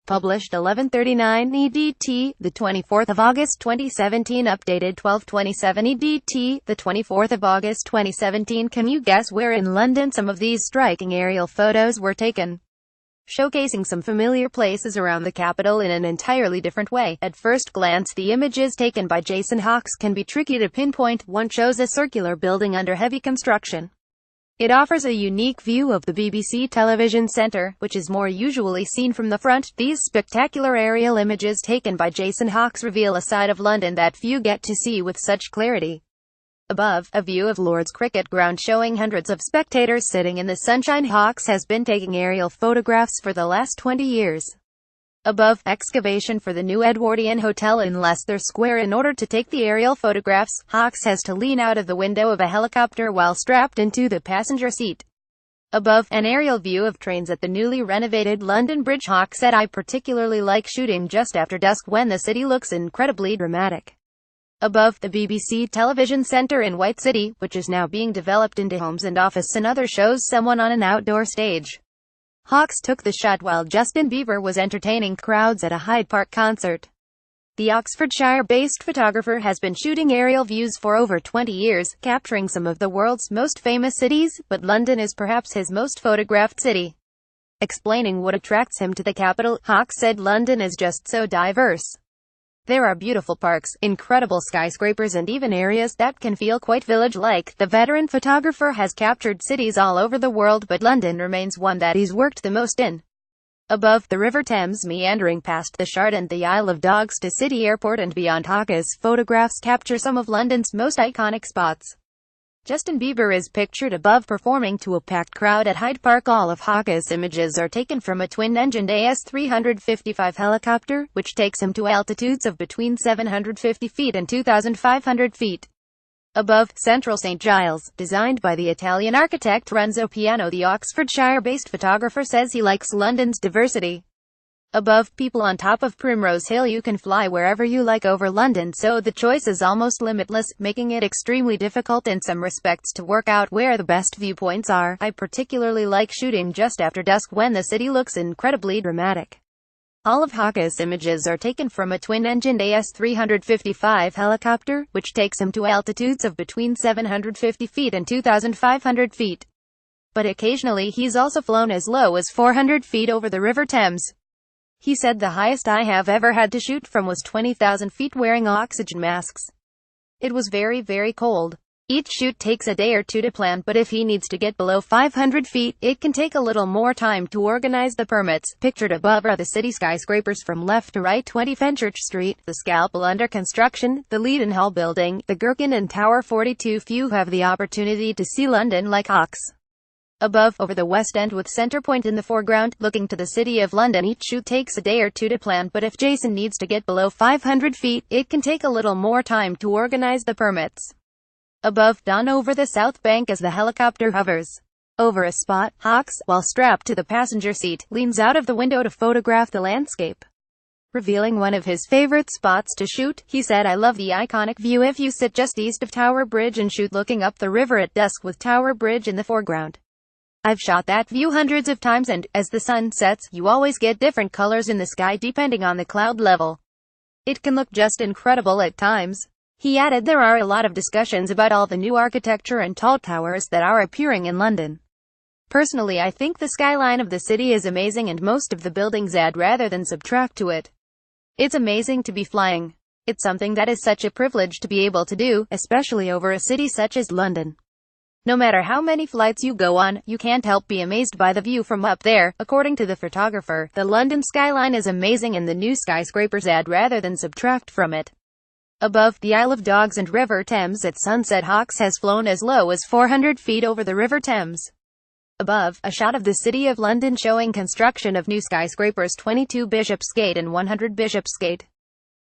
Published 11:39 EDT, the 24th of August 2017. Updated 12:27 EDT, the 24th of August 2017. Can you guess where in London some of these striking aerial photos were taken? Showcasing some familiar places around the capital in an entirely different way. At first glance, the images taken by Jason Hawkes can be tricky to pinpoint. One shows a circular building under heavy construction. It offers a unique view of the BBC television centre, which is more usually seen from the front. These spectacular aerial images taken by Jason Hawkes reveal a side of London that few get to see with such clarity. Above, a view of Lord's Cricket Ground showing hundreds of spectators sitting in the sunshine. Hawkes has been taking aerial photographs for the last 20 years. Above, excavation for the new Edwardian Hotel in Leicester Square. In order to take the aerial photographs, Hawkes has to lean out of the window of a helicopter while strapped into the passenger seat. Above, an aerial view of trains at the newly renovated London Bridge. Hawkes said, "I particularly like shooting just after dusk when the city looks incredibly dramatic." Above, the BBC television centre in White City, which is now being developed into homes and office. Another shows someone on an outdoor stage. Hawkes took the shot while Justin Bieber was entertaining crowds at a Hyde Park concert. The Oxfordshire-based photographer has been shooting aerial views for over 20 years, capturing some of the world's most famous cities, but London is perhaps his most photographed city. Explaining what attracts him to the capital, Hawkes said, "London is just so diverse. There are beautiful parks, incredible skyscrapers, and even areas that can feel quite village-like." The veteran photographer has captured cities all over the world, but London remains one that he's worked the most in. Above, the River Thames meandering past the Shard and the Isle of Dogs to City Airport and beyond. Hawkes' photographs capture some of London's most iconic spots. Justin Bieber is pictured above performing to a packed crowd at Hyde Park. All of Hawkes' images are taken from a twin-engined AS-355 helicopter, which takes him to altitudes of between 750 feet and 2,500 feet. Above, Central St. Giles, designed by the Italian architect Renzo Piano. The Oxfordshire-based photographer says he likes London's diversity. Above, people on top of Primrose Hill. You can fly wherever you like over London, so the choice is almost limitless, making it extremely difficult in some respects to work out where the best viewpoints are. "I particularly like shooting just after dusk when the city looks incredibly dramatic." All of Hawkes' images are taken from a twin-engined AS-355 helicopter, which takes him to altitudes of between 750 feet and 2,500 feet. But occasionally he's also flown as low as 400 feet over the River Thames. He said, "The highest I have ever had to shoot from was 20,000 feet wearing oxygen masks. It was very, very cold. Each shoot takes a day or two to plan, but if he needs to get below 500 feet, it can take a little more time to organize the permits." Pictured above are the city skyscrapers from left to right. 20 Fenchurch Street, the Scalpel under construction, the Leadenhall Building, the Gherkin and Tower 42. Few have the opportunity to see London like Hawkes. Above, over the West End with Centrepoint in the foreground, looking to the City of London. Each shoot takes a day or two to plan, but if Jason needs to get below 500 feet, it can take a little more time to organize the permits. Above, dawn over the South Bank as the helicopter hovers over a spot. Hawkes, while strapped to the passenger seat, leans out of the window to photograph the landscape. Revealing one of his favorite spots to shoot, he said, "I love the iconic view if you sit just east of Tower Bridge and shoot looking up the river at dusk with Tower Bridge in the foreground. I've shot that view hundreds of times, and, as the sun sets, you always get different colors in the sky depending on the cloud level. It can look just incredible at times." He added, "There are a lot of discussions about all the new architecture and tall towers that are appearing in London. Personally, I think the skyline of the city is amazing and most of the buildings add rather than subtract to it. It's amazing to be flying. It's something that is such a privilege to be able to do, especially over a city such as London. No matter how many flights you go on, you can't help be amazed by the view from up there." According to the photographer, the London skyline is amazing and the new skyscrapers add rather than subtract from it. Above, the Isle of Dogs and River Thames at sunset. Hawkes has flown as low as 400 feet over the River Thames. Above, a shot of the City of London showing construction of new skyscrapers. 22 Bishopsgate and 100 Bishopsgate.